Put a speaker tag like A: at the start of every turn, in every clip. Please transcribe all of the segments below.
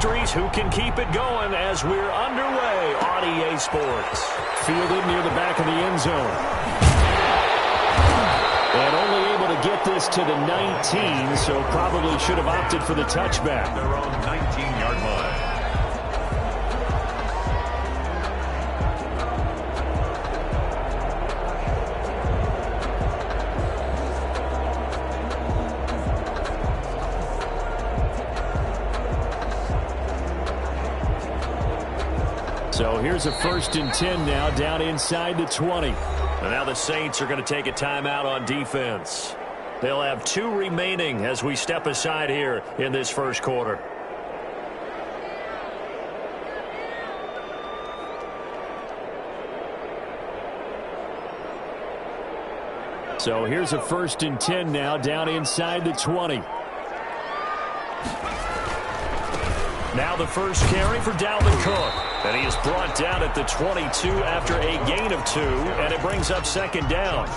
A: victories. Who can keep it going as we're underway on EA Sports? Fielded near the back of the end zone. And only able to get this to the 19, so probably should have opted for the touchback.
B: Their own 19-yard line.
A: So here's a 1st and 10 now, down inside the 20. And now the Saints are going to take a timeout on defense. They'll have 2 remaining as we step aside here in this first quarter. So here's a 1st and 10 now, down inside the 20. Now the first carry for Dalvin Cook. And he is brought down at the 22 after a gain of 2, and it brings up 2nd down.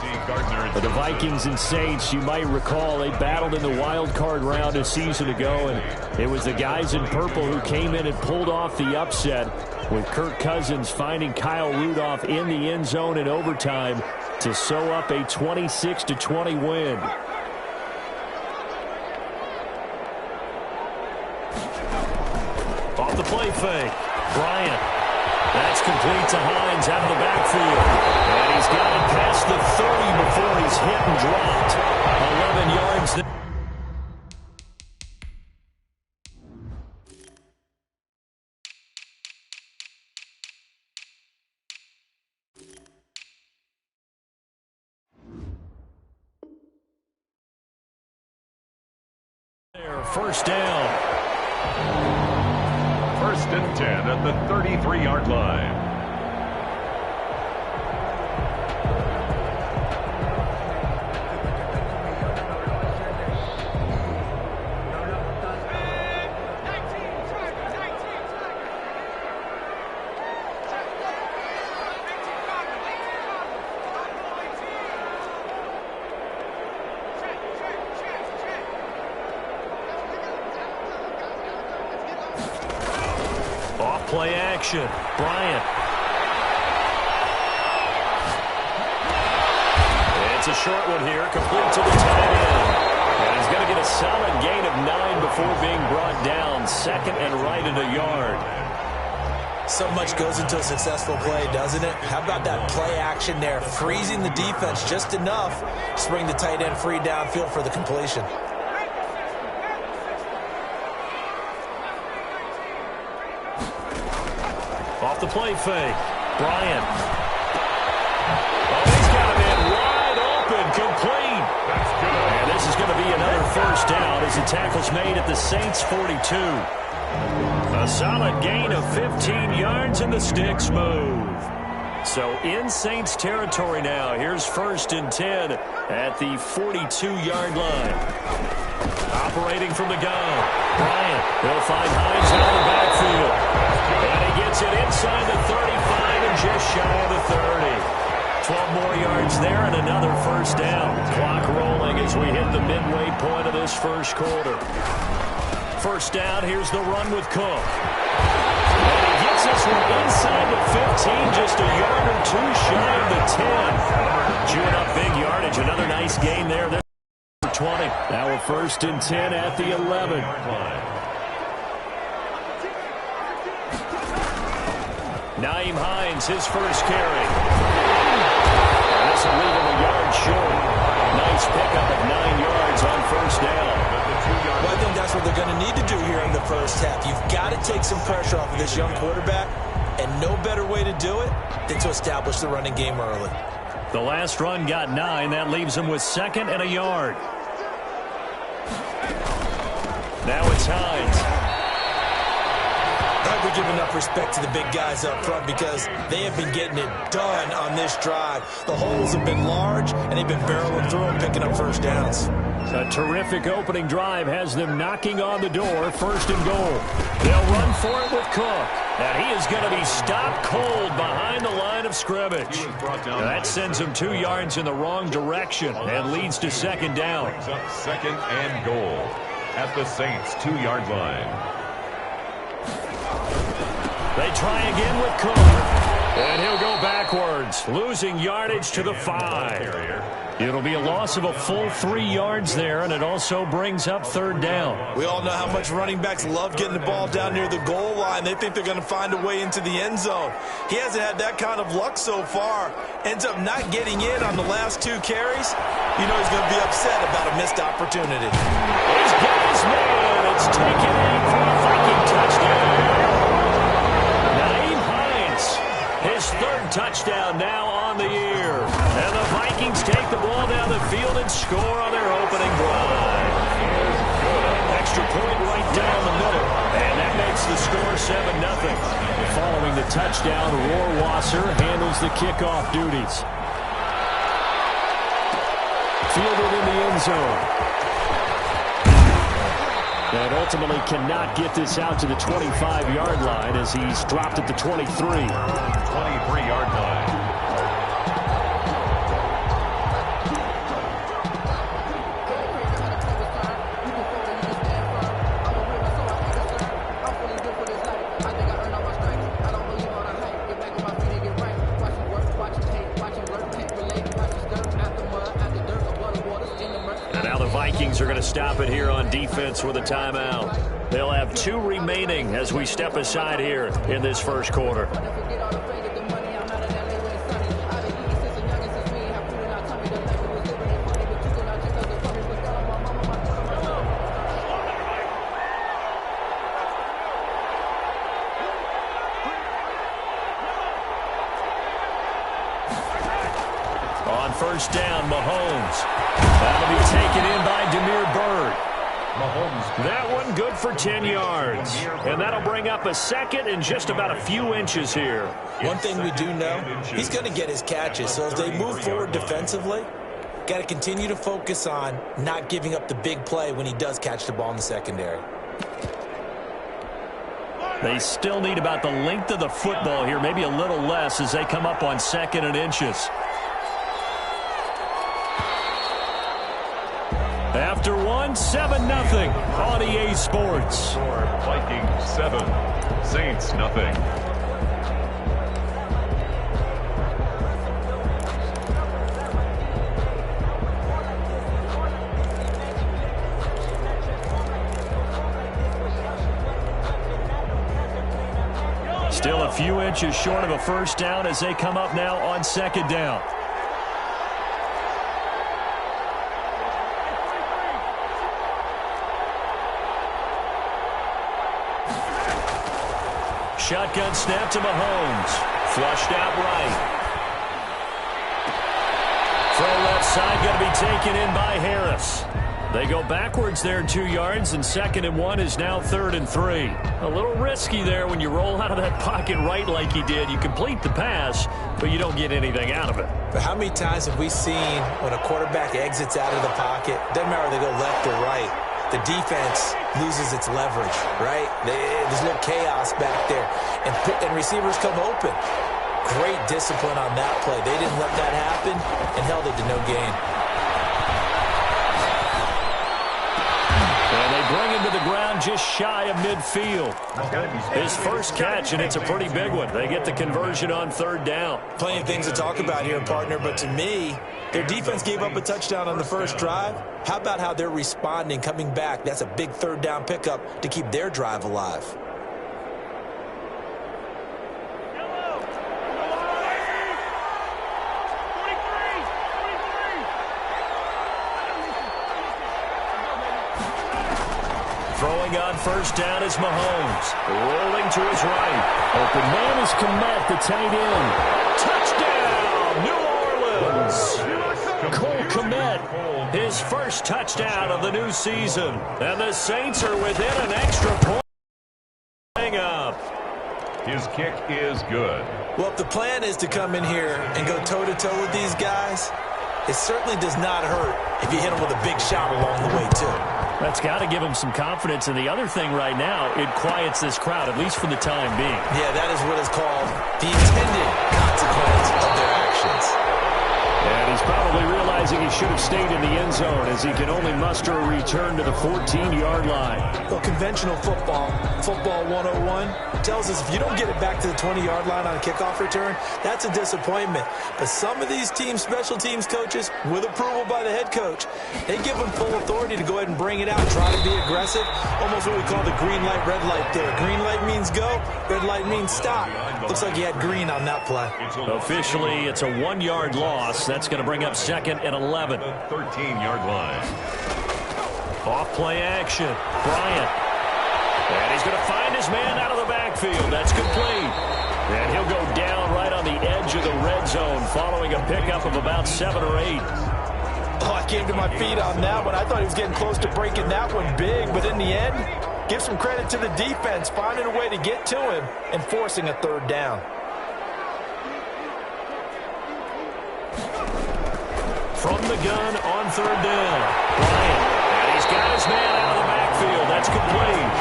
A: But the Vikings and Saints, you might recall, they battled in the wild card round a season ago, and it was the guys in purple who came in and pulled off the upset, with Kirk Cousins finding Kyle Rudolph in the end zone in overtime to sew up a 26-20 win. Off the play fake. Bryant. That's complete to Hines out of the backfield. And he's got it past the 30 before he's hit and dropped. 11 yards there. First down.
B: 1st and 10 at the 33-yard line.
A: Play action. Bryant. It's a short one here, complete to the tight end. And he's going to get a solid gain of 9 before being brought down. 2nd and right at a yard.
C: So much goes into a successful play, doesn't it? How about that play action there, freezing the defense just enough to bring the tight end free downfield for the completion.
A: Off the play fake. Bryant. Oh, he's got him in wide open, complete.
B: That's good.
A: And this is going to be another 1st down as the tackle's made at the Saints' 42. A solid gain of 15 yards and the sticks move. So in Saints territory now. Here's 1st and 10 at the 42-yard line. Operating from the gun. Bryant. He'll find Hines out of the backfield. And he gets it inside the 35 and just shy of the 30. 12 more yards there and another 1st down. Clock rolling as we hit the midway point of this first quarter. 1st down, here's the run with Cook. And he gets this one inside the 15, just a yard or 2 shy of the 10. Chewing up big yardage, another nice gain there. 20. Now a 1st and 10 at the 11. Nyheim Hines, his first carry. And this will leave him a yard short. Nice pickup of 9 yards on 1st down.
C: Well, I think that's what they're going to need to do here in the first half. You've got to take some pressure off of this young quarterback, and no better way to do it than to establish the running game early.
A: The last run got 9. That leaves him with 2nd and a yard. Now it's Hines.
C: We give enough respect to the big guys up front because they have been getting it done on this drive. The holes have been large, and they've been barreling through them, picking up 1st downs.
A: A terrific opening drive has them knocking on the door. 1st and goal. They'll run for it with Cook. And he is going to be stopped cold behind the line of scrimmage. Now that sends him 2 yards in the wrong direction and leads to 2nd down.
B: Brings up 2nd and goal at the Saints' 2-yard line.
A: They try again with Cook. And he'll go backwards, losing yardage to the 5. It'll be a loss of a full 3 yards there, and it also brings up third down.
C: We all know how much running backs love getting the ball down near the goal line. They think they're going to find a way into the end zone. He hasn't had that kind of luck so far. Ends up not getting in on the last 2 carries. You know he's going to be upset about a missed opportunity.
A: He's got his man. It's taken in for a Viking touchdown. His 3rd touchdown now on the year. And the Vikings take the ball down the field and score on their opening drive. Extra point right down the middle. And that makes the score 7-0. Following the touchdown, Rohrwasser handles the kickoff duties. Fielded in the end zone. And ultimately cannot get this out to the 25-yard line as he's dropped at the 23.
B: 23-yard line.
A: Vikings are going to stop it here on defense with a timeout. They'll have 2 remaining as we step aside here in this first quarter. On first down, Mahomes. That'll be taken in by Demir Bird. That one good for 10 yards. And that'll bring up a second and just about a few inches here.
C: One thing we do know, he's going to get his catches. So as they move forward defensively, got to continue to focus on not giving up the big play when he does catch the ball in the secondary.
A: They still need about the length of the football here, maybe a little less as they come up on 2nd and inches. After 7-0 on EA Sports.
B: Vikings 7, Saints nothing.
A: Still a few inches short of a first down as they come up now on 2nd down. Shotgun snap to Mahomes. Flushed out right. From left side, going to be taken in by Harris. They go backwards there 2 yards, and 2nd and 1 is now 3rd and 3. A little risky there when you roll out of that pocket right like he did. You complete the pass, but you don't get anything out of it.
C: But how many times have we seen when a quarterback exits out of the pocket, doesn't matter whether they go left or right, the defense loses its leverage, right? There's a little chaos back there, and receivers come open. Great discipline on that play. They didn't let that happen and held it to no gain.
A: And they bring him to the ground just shy of midfield. His first catch, and it's a pretty big one. They get the conversion on 3rd down.
C: Plenty of things to talk about here, partner, but to me, their defense gave up a touchdown on the first drive. How about how they're responding, coming back? That's a big 3rd down pickup to keep their drive alive.
A: Throwing on first down is Mahomes. Rolling to his right. Open man is Kmet, the tight end. Touchdown, New Orleans. Cole Kmet, his first touchdown of the new season. And the Saints are within an extra point. Up.
B: His kick is good.
C: Well, if the plan is to come in here and go toe-to-toe with these guys, it certainly does not hurt if you hit them with a big shot along the way, too.
A: That's got to give them some confidence. And the other thing right now, it quiets this crowd, at least for the time being.
C: Yeah, that is what is called the intended consequence of their actions.
A: And he's probably realizing he should have stayed in the end zone as he can only muster a return to the 14-yard line.
C: Well, conventional football 101, tells us if you don't get it back to the 20-yard line on a kickoff return, that's a disappointment. But some of these team special teams coaches, with approval by the head coach, they give them full authority to go ahead and bring it out, try to be aggressive, almost what we call the green light, red light there. Green light means go, red light means stop. Looks like he had green on that play.
A: Officially, it's a 1-yard loss. That's going to bring up 2nd and 11.
B: The 13-yard line.
A: Off play action. Bryant. And he's going to find his man out of the backfield. That's complete. And he'll go down right on the edge of the red zone following a pickup of about 7 or 8.
C: Oh, I came to my feet on that one. I thought he was getting close to breaking that one big, but in the end, give some credit to the defense, finding a way to get to him and forcing a 3rd down.
A: From the gun on 3rd down. Bryant. And he's got his man out of the backfield. That's complete.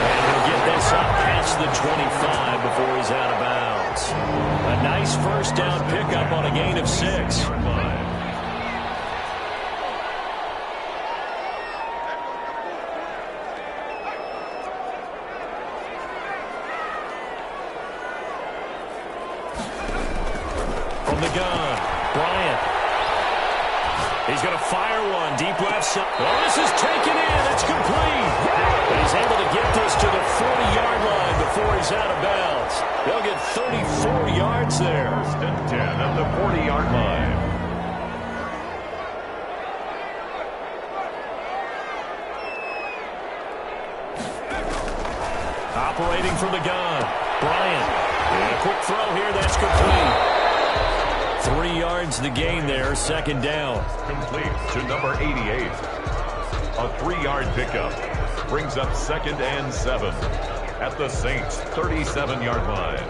A: And he'll get this up past the 25 before he's out of bounds. A nice 1st down pickup on a gain of 6. From the gun, Bryant. He's going to fire one deep left side. Oh, this is taken in. It's complete. But he's able to get this to the 40-yard line before he's out of bounds. They'll get 34 yards there.
B: 1st and 10 at the 40-yard line.
A: Operating from the gun, Bryant. And a quick throw here. That's complete. 3 yards the gain there, 2nd down.
B: Complete to number 88. A 3-yard pickup brings up 2nd and 7 at the Saints' 37-yard line.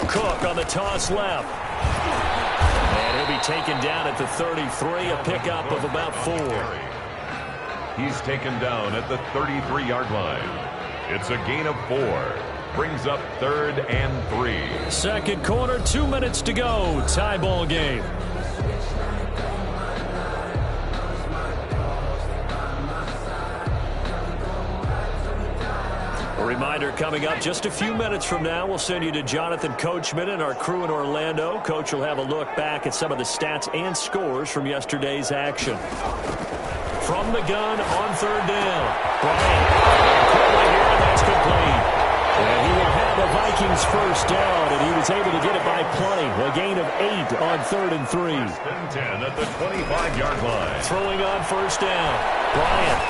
A: Cook on the toss left. And he'll be taken down at the 33, a pickup of about 4.
B: He's taken down at the 33-yard line. It's a gain of 4. Brings up 3rd and 3.
A: 2nd quarter, 2 minutes to go. Tie ball game. A reminder coming up just a few minutes from now, we'll send you to Jonathan Coachman and our crew in Orlando. Coach will have a look back at some of the stats and scores from yesterday's action. From the gun on 3rd down. Bryant. Quickly here, and that's complete. And he will have the Vikings 1st down, and he was able to get it by plenty. A gain of 8 on 3rd and 3.
B: 1st and 10 at the 25-yard line.
A: Throwing on 1st down. Bryant.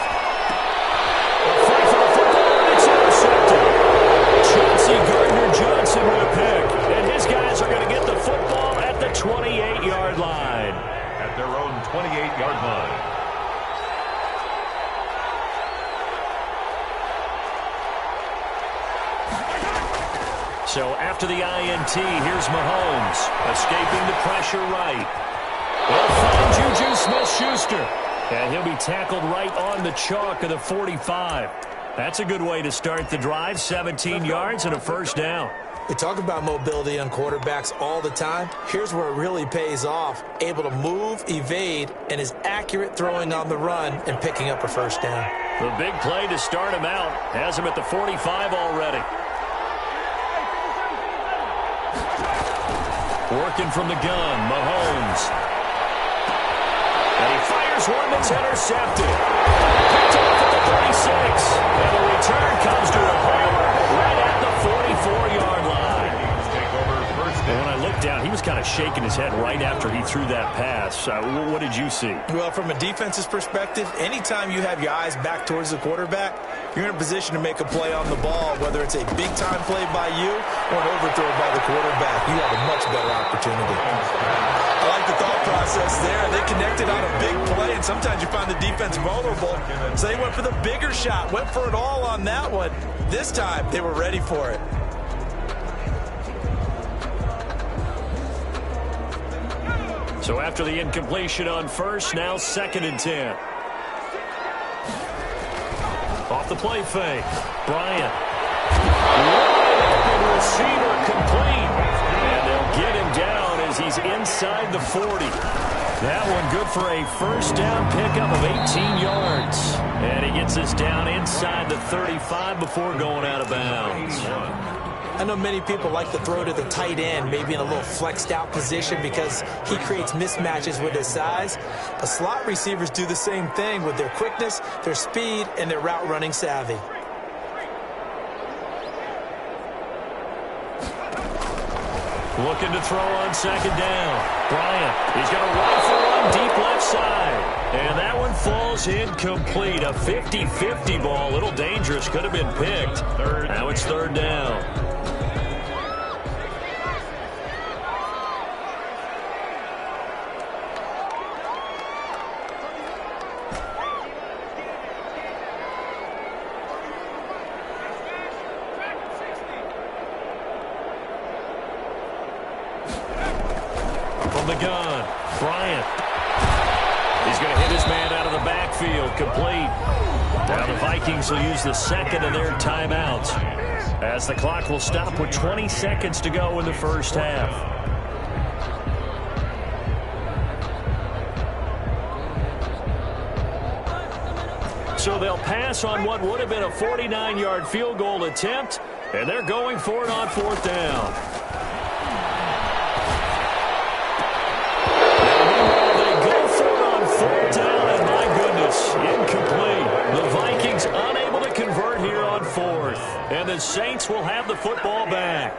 A: Fight for the football, and it's intercepted. Chauncey Gardner-Johnson with a pick. And his guys are going to get the football at the 28-yard line.
B: At their own 28-yard line.
A: So after the INT, here's Mahomes, escaping the pressure right. They'll find Juju Smith-Schuster, and he'll be tackled right on the chalk of the 45. That's a good way to start the drive, 17 yards and a 1st down.
C: We talk about mobility on quarterbacks all the time. Here's where it really pays off. Able to move, evade, and is accurate throwing on the run and picking up a 1st down.
A: The big play to start him out has him at the 45 already. Working from the gun, Mahomes. And he fires one that's intercepted. Picked off at the 36. And the return comes to a homer right at the 44-yard line. And when I looked down, he was kind of shaking his head right after he threw that pass. What did you see?
C: Well, from a defense's perspective, anytime you have your eyes back towards the quarterback, you're in a position to make a play on the ball, whether it's a big-time play by you or an overthrow by the quarterback. You have a much better opportunity. I like the thought process there. They connected on a big play, and sometimes you find the defense vulnerable. So they went for the bigger shot, went for it all on that one. This time, they were ready for it.
A: So after the incompletion on 1st, now 2nd and 10. Off the play fake. Bryant. Wide open receiver complete. And they'll get him down as he's inside the 40. That one good for a first down pickup of 18 yards. And he gets us down inside the 35 before going out of bounds.
C: I know many people like to throw to the tight end, maybe in a little flexed out position because he creates mismatches with his size. But slot receivers do the same thing with their quickness, their speed, and their route running savvy.
A: Looking to throw on second down. Bryant, he's got a rifle on deep left side. And that one falls incomplete. A 50-50 ball, a little dangerous, could have been picked. Now it's third down. From the gun, Bryant. He's going to hit his man out of the backfield, complete. Now the Vikings will use the second of their timeouts as the clock will stop with 20 seconds to go in the first half. So they'll pass on what would have been a 49-yard field goal attempt, and they're going for it on fourth down. Incomplete. The Vikings unable to convert here on fourth. And the Saints will have the football back.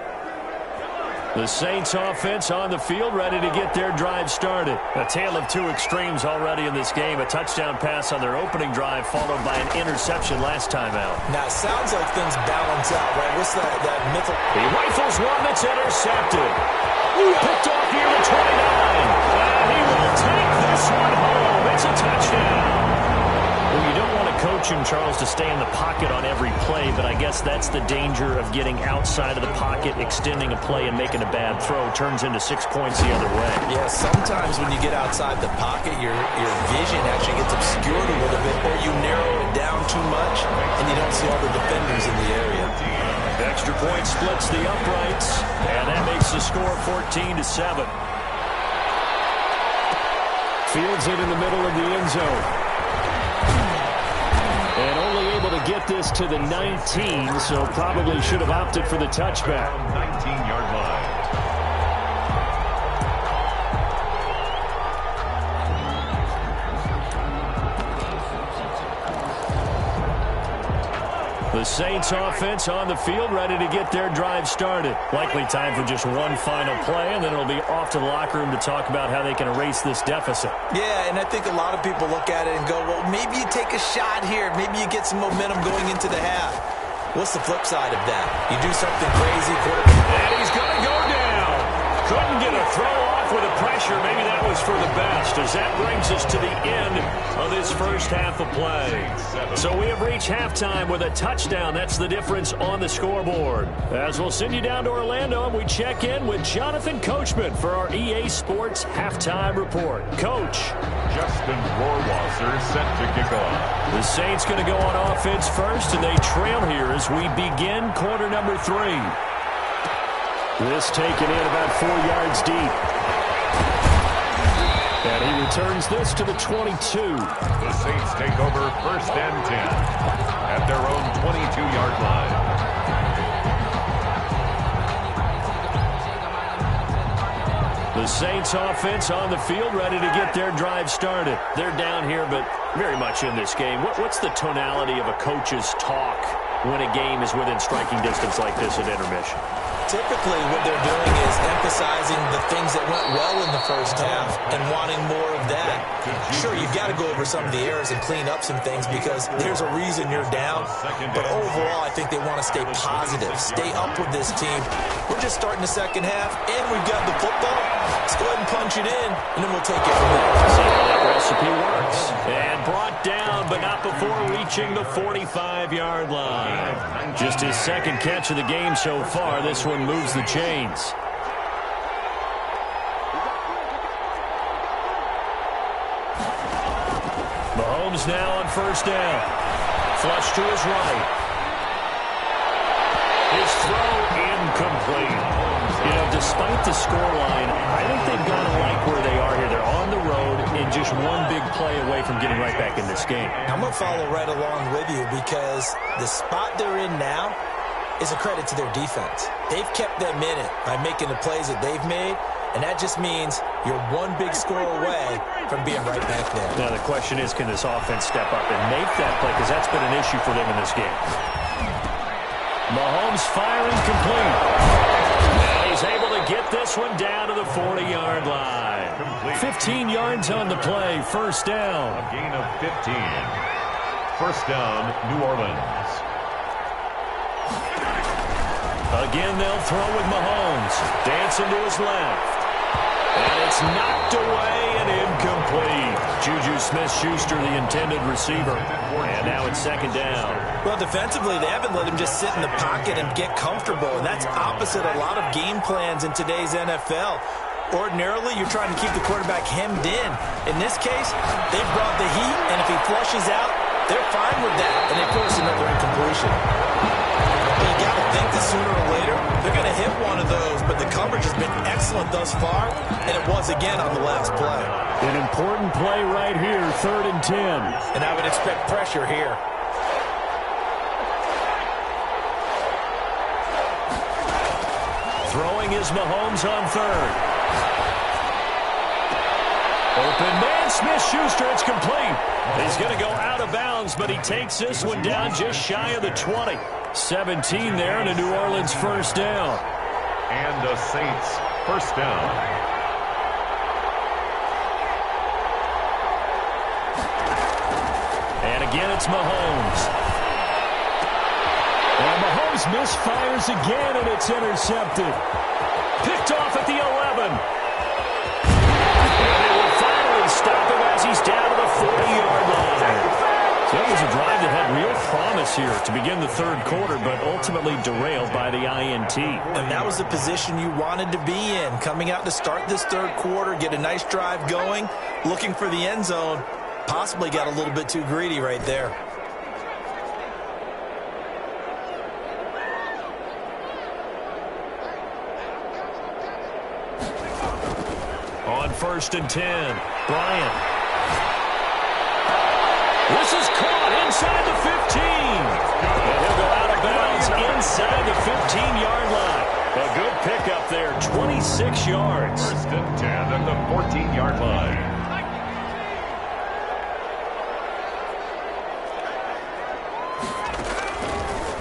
A: The Saints offense on the field ready to get their drive started. A tale of two extremes already in this game. A touchdown pass on their opening drive followed by an interception last time out.
C: Now, it sounds like things balance out, right? What's that mythical?
A: He rifles one that's intercepted. Picked off near the 29. And he will take this one home. It's a touchdown. Well, you don't want to coach him, Charles, to stay in the pocket on every play, but I guess that's the danger of getting outside of the pocket, extending a play, and making a bad throw. Turns into 6 points the other way.
C: Yeah, sometimes when you get outside the pocket, your vision actually gets obscured a little bit, or you narrow it down too much, and you don't see all the defenders in the area.
A: Extra point splits the uprights, and that makes the score 14-7. Fields it in the middle of the end zone. And only able to get this to the 19, so probably should have opted for the touchback.
B: 19-yard line.
A: The Saints offense on the field ready to get their drive started. Likely time for just one final play, and then it'll be off to the locker room to talk about how they can erase this deficit.
C: Yeah, and I think a lot of people look at it and go, well, maybe you take a shot here. Maybe you get some momentum going into the half. What's the flip side of that? You do something crazy, quarterback.
A: And he's going to go down. Couldn't get a throw off with the pressure. Maybe that was for the best, as that brings us to the end of this first half of play. So we have reached halftime with a touchdown. That's the difference on the scoreboard. As we'll send you down to Orlando, and we check in with Jonathan Coachman for our EA Sports Halftime Report. Coach.
B: Justin Rohrwasser set to kick off.
A: The Saints going to go on offense first, and they trail here as we begin quarter number 3. This taken in about 4 yards deep. And he returns this to the 22.
B: The Saints take over first and 10 at their own 22-yard line.
A: The Saints offense on the field ready to get their drive started. They're down here, but very much in this game. What's the tonality of a coach's talk when a game is within striking distance like this at intermission?
C: Typically, what they're doing is emphasizing the things that went well in the first half and wanting more of that. Sure, you've got to go over some of the errors and clean up some things because there's a reason you're down. But overall, I think they want to stay positive, stay up with this team. We're just starting the second half, and we've got the football. Let's go ahead and punch it in, and then we'll take it from there.
A: See how that recipe works. And brought down, but not before reaching the 45-yard line. Just his second catch of the game so far. This one moves the chains. Mahomes now on first down. Flush to his right. His throw incomplete. You know, despite the scoreline, I think they've got to like where they are here. They're on the road and just one big play away from getting right back in this game.
C: I'm going to follow right along with you because the spot they're in now is a credit to their defense. They've kept them in it by making the plays that they've made, and that just means you're one big score away from being right back there.
A: Now, the question is, can this offense step up and make that play? Because that's been an issue for them in this game. Mahomes firing complete. And he's able to get this one down to the 40-yard line. 15 yards on the play. First down.
B: A gain of 15. First down, New Orleans.
A: Again, they'll throw with Mahomes. Dancing to his left. And it's knocked away and incomplete. Juju Smith-Schuster, the intended receiver. And now it's second down.
C: Well, defensively, they haven't let him just sit in the pocket and get comfortable, and that's opposite a lot of game plans in today's NFL. Ordinarily, you're trying to keep the quarterback hemmed in. In this case, they've brought the heat, and if he flushes out, they're fine with that, and they force another incompletion. But you got to think that sooner or later, they're going to hit one of those, but the coverage has been excellent thus far, and it was again on the last play.
A: An important play right here, 3rd and 10.
C: And I would expect pressure here.
A: Throwing is Mahomes on 3rd. Open man, Smith-Schuster, it's complete. He's going to go out of bounds, but he takes this one down just shy of the 20. 17 there, and a New Orleans first down.
B: And the Saints first down.
A: And again, it's Mahomes. And Mahomes misfires again, and it's intercepted. Picked off at the 11. And it will finally stop him as he's down to the 40-yard line. So that was a drive that had real promise here to begin the 3rd quarter, but ultimately derailed by the INT.
C: And that was the position you wanted to be in, coming out to start this 3rd quarter, get a nice drive going, looking for the end zone. Possibly got a little bit too greedy right there.
A: On 1st and 10, Bryant. This is caught inside the 15. And he'll go out of bounds inside the 15-yard line. A good pickup there, 26 yards.
B: 1st and 10 at the 14-yard line.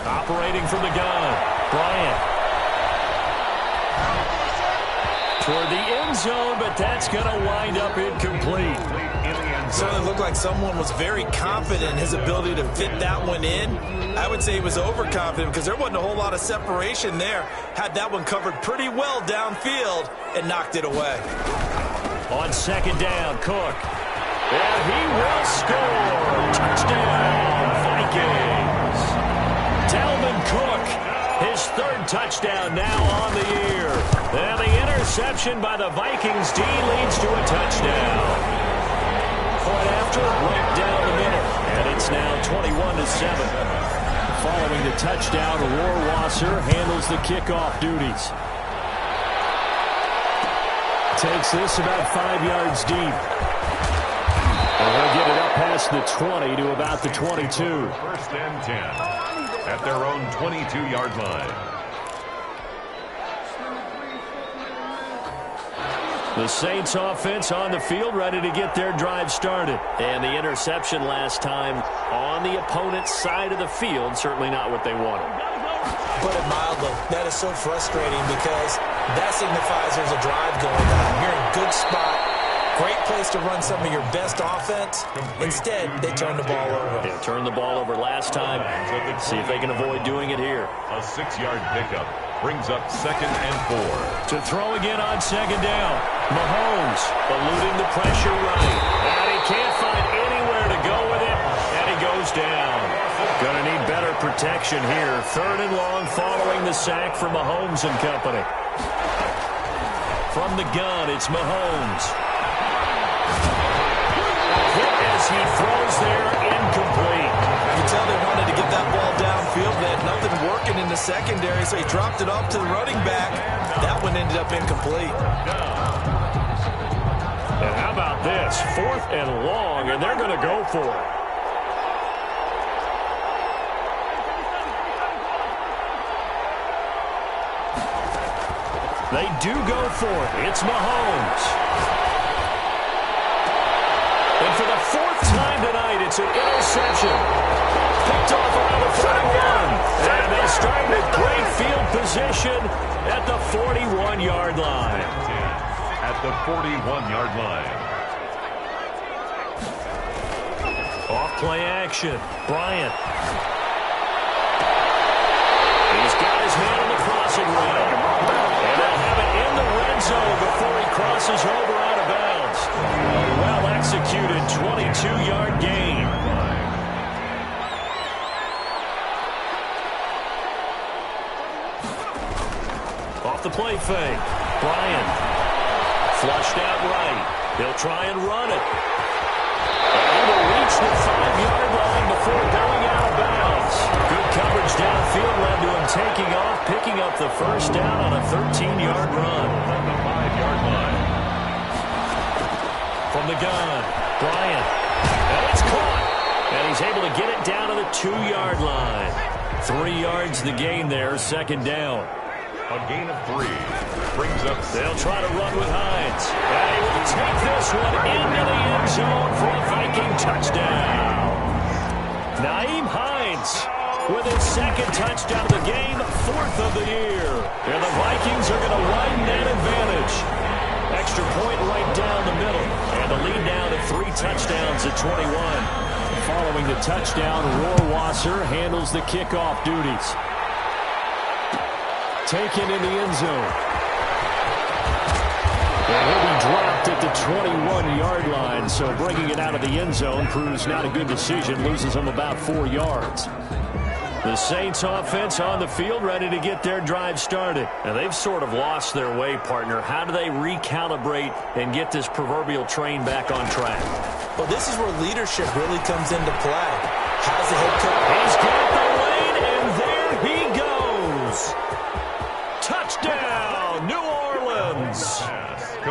A: Operating from the gun, Bryant. Toward the end zone, but that's going to wind up incomplete.
C: Certainly looked like someone was very confident in his ability to fit that one in. I would say he was overconfident because there wasn't a whole lot of separation there. Had that one covered pretty well downfield and knocked it away.
A: On 2nd down, Cook. And he will score. Touchdown, Vikings. Dalvin Cook, his 3rd touchdown now on the year. And the interception by the Vikings D leads to a touchdown. Point after, right down the middle. And it's now 21-7. Following the touchdown, Rohrwasser handles the kickoff duties. Takes this about 5 yards deep. And he'll get it up past the 20 to about the 22.
B: 1st and 10 at their own 22-yard line.
A: The Saints offense on the field, ready to get their drive started. And the interception last time on the opponent's side of the field, certainly not what they wanted.
C: Put it mildly, that is so frustrating because that signifies there's a drive going on. You're in a good spot, great place to run some of your best offense. Instead, they turn the ball over.
A: Yeah, turned the ball over last time. See if they can avoid doing it here.
B: A 6-yard pickup brings up 2nd and 4.
A: To throw again on 2nd down. Mahomes eluding the pressure right. And he can't find anywhere to go with it. And he goes down. Going to need better protection here. 3rd and long following the sack from Mahomes and company. From the gun, it's Mahomes. Hit as he throws there, incomplete.
C: You can tell they wanted to get that ball downfield. They had nothing working in the secondary, so he dropped it off to the running back. That one ended up incomplete.
A: And how about this? 4th and long, and they're going to go for it. They do go for it. It's Mahomes. And for the 4th time tonight, it's an interception. Picked off around the 41. And they start with great field position at the 41-yard line.
B: At the 41-yard line.
A: Off play action. Bryant. He's got his man on the crossing route. And they'll have it in the red zone before he crosses over out of bounds. A well-executed 22-yard gain. Off the play fake. Bryant. Flushed out right. He'll try and run it. And he will reach the 5-yard line before going out of bounds. Good coverage downfield led to him taking off, picking up the first down on a 13-yard run.
B: On the 5-yard line.
A: From the gun, Bryant. And it's caught. And he's able to get it down to the 2-yard line. 3 yards the gain there, second down.
B: A gain of 3. Brings up.
A: They'll try to run with Hines. And he will take this one into the end zone for a Viking touchdown. Nyheim Hines with his 2nd touchdown of the game, 4th of the year. And the Vikings are going to widen that advantage. Extra point right down the middle. And the lead now to 3 touchdowns at 21. Following the touchdown, Rohrwasser handles the kickoff duties. Taken in the end zone. And he'll be dropped at the 21-yard line, so bringing it out of the end zone proves not a good decision, loses him about 4 yards. The Saints offense on the field ready to get their drive started. And they've sort of lost their way, partner. How do they recalibrate and get this proverbial train back on track?
C: Well, this is where leadership really comes into play. How's the head coach?
A: He's got the lane, and there he goes. Touchdown, New Orleans.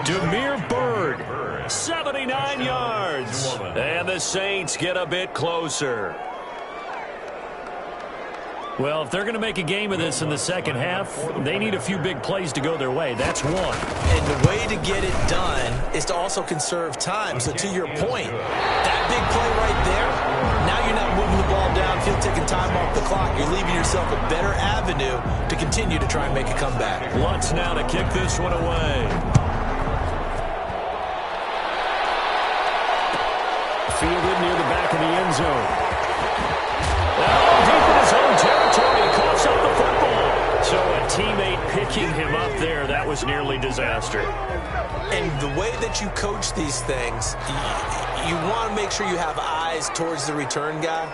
A: Damiere Byrd, 79 yards. And the Saints get a bit closer. Well, if they're going to make a game of this in the second half, they need a few big plays to go their way. That's one.
C: And the way to get it done is to also conserve time. So to your point, that big play right there, now you're not moving the ball downfield, taking time off the clock. You're leaving yourself a better avenue to continue to try and make a comeback.
A: Lutz now to kick this one away. Fielded near the back of the end zone. Deep in his own territory, coughs up the football. So a teammate picking him up there, that was nearly disaster.
C: And the way that you coach these things, you want to make sure you have eyes towards the return guy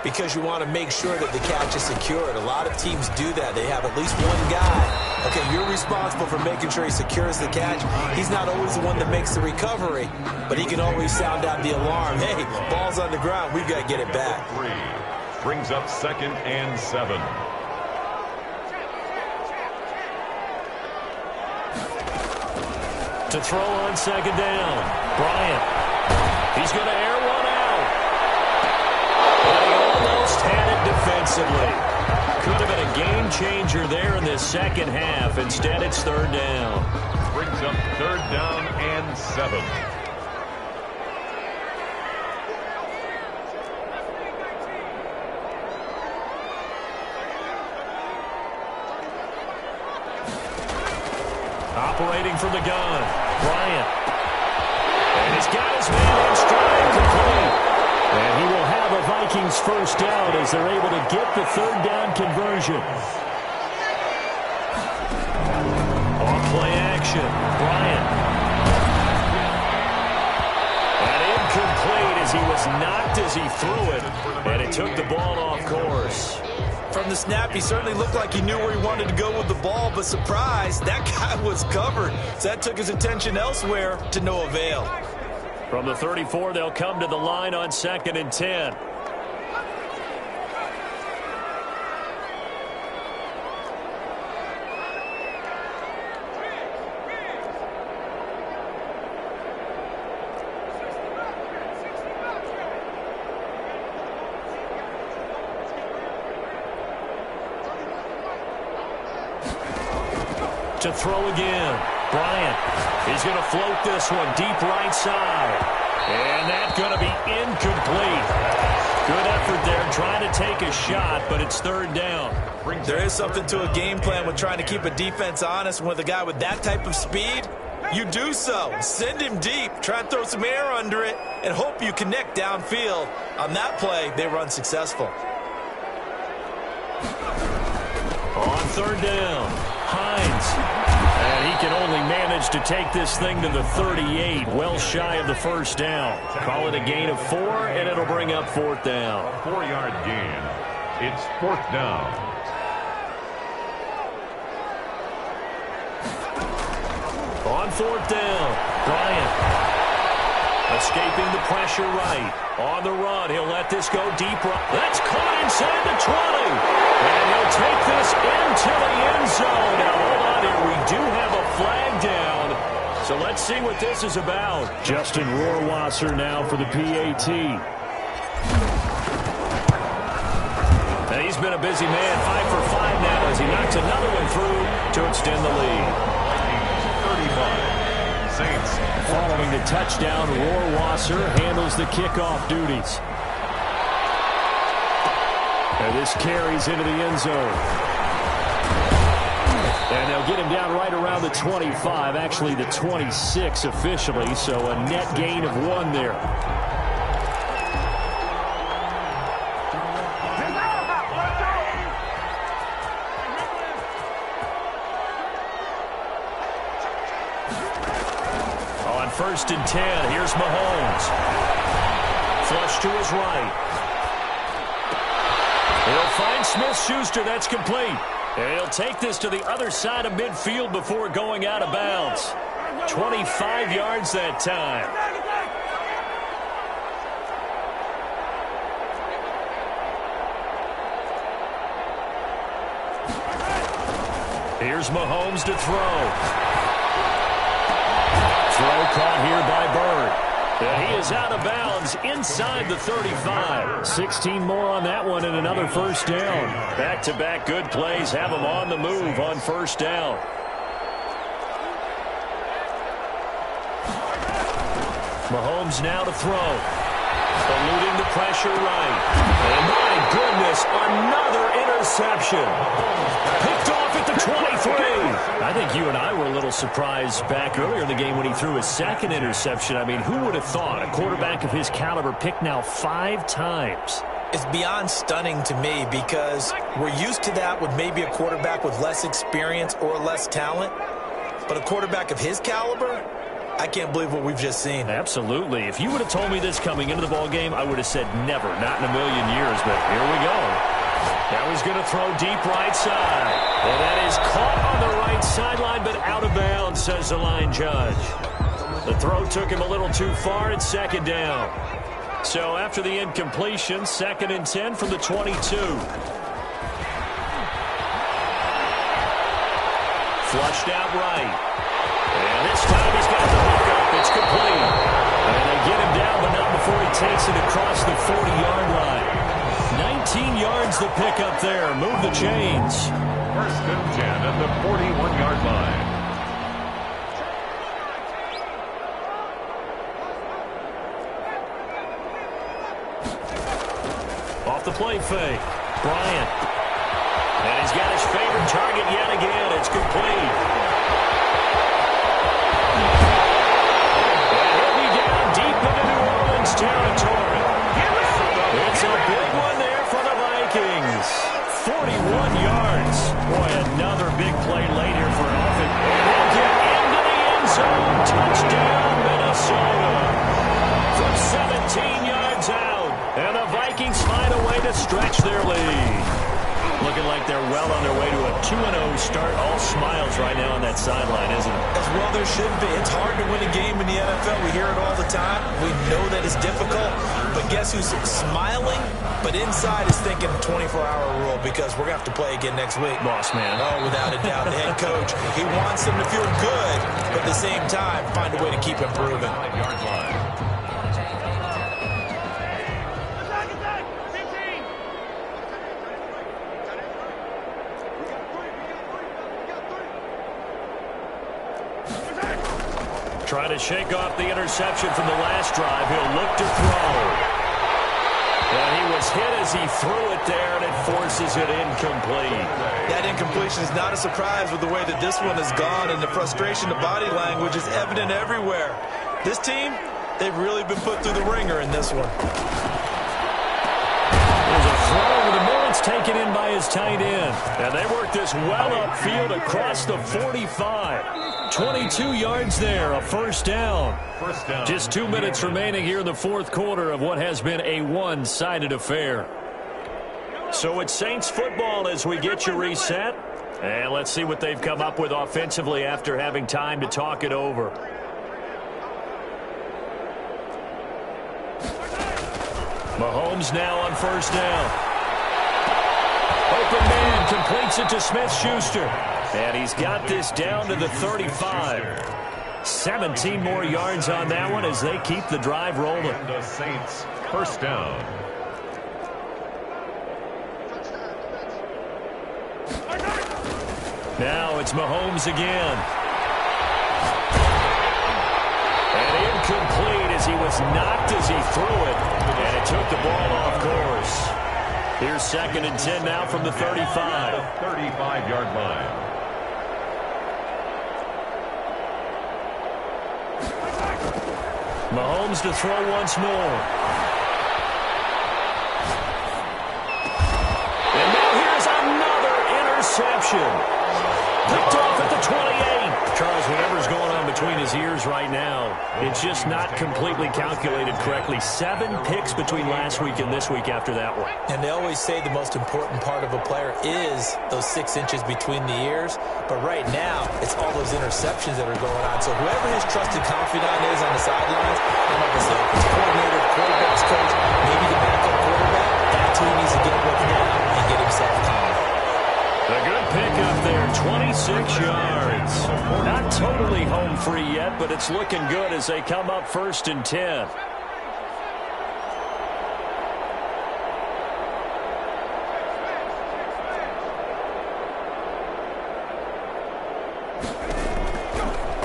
C: because you want to make sure that the catch is secured. A lot of teams do that. They have at least one guy. Okay, you're responsible for making sure he secures the catch. He's not always the one that makes the recovery, but he can always sound out the alarm. Hey, ball's on the ground. We've got to get it back.
B: 3. Brings up 2nd and 7.
A: To throw on second down. Bryant. He's going to air one out. And he almost had it defensively. Could have been a game changer there in this second half. Instead, it's 3rd down.
B: Brings up 3rd down and 7.
A: Operating from the gun, Bryant. And he's got his man in stride complete. And he will have a Vikings first down as they're able to get the 3rd down conversion. On play action, Bryant. And incomplete as he was knocked as he threw it. And it took the ball off course.
C: From the snap, he certainly looked like he knew where he wanted to go with the ball, but surprise, that guy was covered. So that took his attention elsewhere to no avail.
A: From the 34, they'll come to the line on 2nd and 10. To throw again. Bryant. He's going to float this one deep right side. And that's going to be incomplete. Good effort there trying to take a shot, but it's third down.
C: There is something to a game plan with trying to keep a defense honest. With a guy with that type of speed, you do so. Send him deep. Try and throw some air under it and hope you connect downfield. On that play, they were unsuccessful.
A: On third down, Hines. And he can only manage to take this thing to the 38, well shy of the first down. Call it a gain of 4, and it'll bring up fourth down.
B: A 4-yard gain. It's fourth down.
A: On fourth down, Bryant. Escaping the pressure right. On the run, he'll let this go deep right. That's caught inside the 20. And he'll take this into the end zone. Now, hold on here. We do have a flag down. So let's see what this is about. Justin Rohrwasser now for the PAT. And he's been a busy man. 5 for 5 now as he knocks another one through to extend the lead.
B: 35. Saints.
A: Following the touchdown, Rohrwasser handles the kickoff duties. And this carries into the end zone. And they'll get him down right around the 25, actually the 26 officially, so a net gain of 1 there. First and 10. Here's Mahomes. Flush to his right. He'll find Smith-Schuster. That's complete. And he'll take this to the other side of midfield before going out of bounds. 25 yards that time. Here's Mahomes to throw. Throw caught here by Bird. And he is out of bounds inside the 35. 16 more on that one and another first down. Back-to-back good plays have him on the move on first down. Mahomes now to throw. Eluding the pressure right. And my goodness, another interception. Picked off at the 23. I think you and I were a little surprised back earlier in the game when he threw his second interception. I mean, who would have thought a quarterback of his caliber picked now 5 times?
C: It's beyond stunning to me because we're used to that with maybe a quarterback with less experience or less talent. But a quarterback of his caliber, I can't believe what we've just seen.
A: Absolutely. If you would have told me this coming into the ball game, I would have said never, not in a million years. But here we go. Now he's going to throw deep right side. And that is caught on the right sideline, but out of bounds, says the line judge. The throw took him a little too far. It's second down. So after the incompletion, 2nd and 10 from the 22. Flushed out right. And this time he's got the hook up. It's complete. And they get him down, but not before he takes it across the 40-yard line. 19 yards the pick up there. Move the chains.
B: 1st and 10 at the 41-yard line.
A: Off the play fake. Bryant. And he's got his favorite target yet again. It's complete. And he'll be down deep into New Orleans territory. It's a big one there for the Vikings. 41 yards. Boy, another big play late here for an offense. And they'll get into the end zone. Touchdown, Minnesota. From 17 yards out. And the Vikings find a way to stretch their lead. Looking like they're well on their way to a 2-0 start. All smiles right now on that sideline, isn't it?
C: As well there should be. It's hard to win a game in the NFL. We hear it all the time. We know that it's difficult. But guess who's smiling? But inside is thinking 24-hour rule because we're going to have to play again next week.
A: Boss man.
C: Oh, without a doubt. The head coach, he wants them to feel good, but at the same time, find a way to keep improving.
B: 5-yard line.
A: Trying to shake off the interception from the last drive. He'll look to throw. And he was hit as he threw it there, and it forces it incomplete.
C: That incompletion is not a surprise with the way that this one has gone, and the frustration, the body language is evident everywhere. This team, they've really been put through the ringer in this one.
A: There's a throw over the middle. It's taken in by his tight end. And they work this well upfield across the 45. 22 yards there, a first down. Just 2 minutes remaining here in the fourth quarter of what has been a one-sided affair. So it's Saints football as we get you reset. And let's see what they've come up with offensively after having time to talk it over. Mahomes now on first down. Open man completes it to Smith-Schuster. And he's got this down to the 35. 17 more yards on that one as they keep the drive rolling.
B: And the Saints first down.
A: Now it's Mahomes again. And incomplete as he was knocked as he threw it. And it took the ball off course. Here's 2nd and 10 now from the 35.
B: The 35-yard line.
A: Mahomes to throw once more. And now here's another interception. Picked off at the 28. Charles, whatever's going on between his ears right now, it's just not completely calculated correctly. 7 picks between last week and this week after that one.
C: And they always say the most important part of a player is those 6 inches between the ears. But right now, it's all those interceptions that are going on. So whoever his trusted confidant is on the sidelines, I'm not going to say offensive coordinator, quarterback's coach, maybe the backup quarterback, that's who he needs to get with now and get himself calm.
A: A good pickup there, 26 yards. Not totally home free yet, but it's looking good as they come up 1st and 10.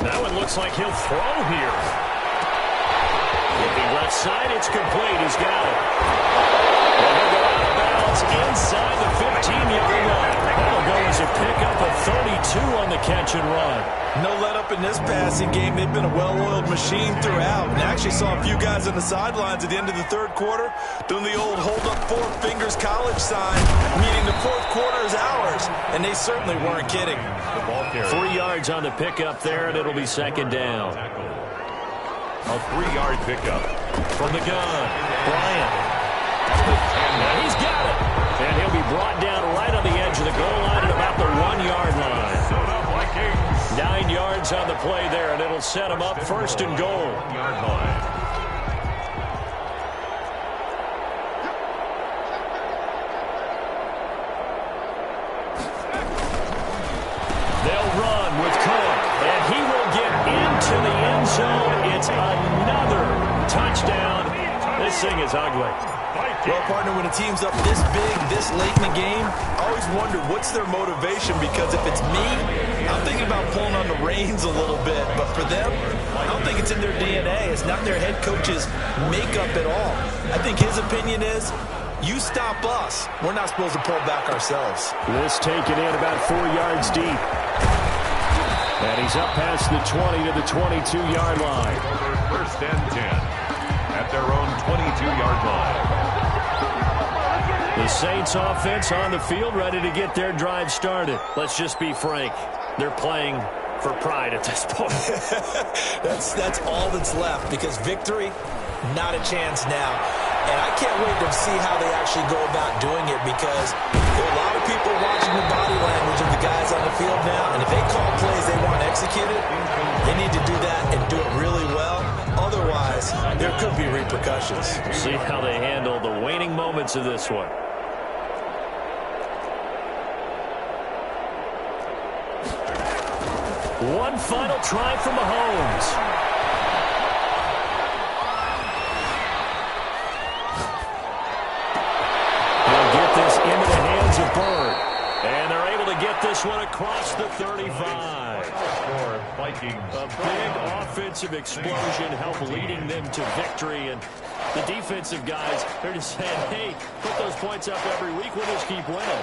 A: Now it looks like he'll throw here. Looking left side, it's complete. He's got it. And he'll go out of bounds inside the 15-yard line. That'll go as a pickup of 32 on the catch and run.
C: No let up in this passing game. They've been a well-oiled machine throughout. And I actually saw a few guys on the sidelines at the end of the third quarter doing the old hold up 4 fingers college sign, meaning the fourth quarter is ours. And they certainly weren't kidding.
A: 3 yards on the pickup there, and it'll be 2nd down.
B: A 3-yard pickup.
A: From the gun, Bryant. And he's got it. And he'll be brought down right on the edge of the goal line at about the 1-yard line. 9 yards on the play there, and it'll set him up 1st and goal.
B: 1-yard line.
A: They'll run with Cook, and he will get into the end zone. It's another touchdown. This thing is ugly.
C: Well, partner, when a team's up this big, this late in the game, I always wonder what's their motivation, because if it's me, I'm thinking about pulling on the reins a little bit. But for them, I don't think it's in their DNA. It's not their head coach's makeup at all. I think his opinion is, you stop us, we're not supposed to pull back ourselves.
A: This taken in about 4 yards deep. And he's up past the 20 to the 22-yard line.
B: 1st and 10 at their own 22-yard line.
A: The Saints offense on the field, ready to get their drive started. Let's just be frank. They're playing for pride at this point.
C: That's all that's left, because victory, not a chance now. And I can't wait to see how they actually go about doing it, because there are a lot of people watching the body language of the guys on the field now. And if they call plays they want executed, they need to do that and do it really well. Otherwise, there could be repercussions.
A: See how they handle the waning moments of this one. One final try from Mahomes. He'll get this into the hands of Bird. And they're able to get this one across the 35.
B: Score, Vikings.
A: A big offensive explosion helped leading them to victory. And the defensive guys, they're just saying, hey, put those points up every week. We'll just keep winning.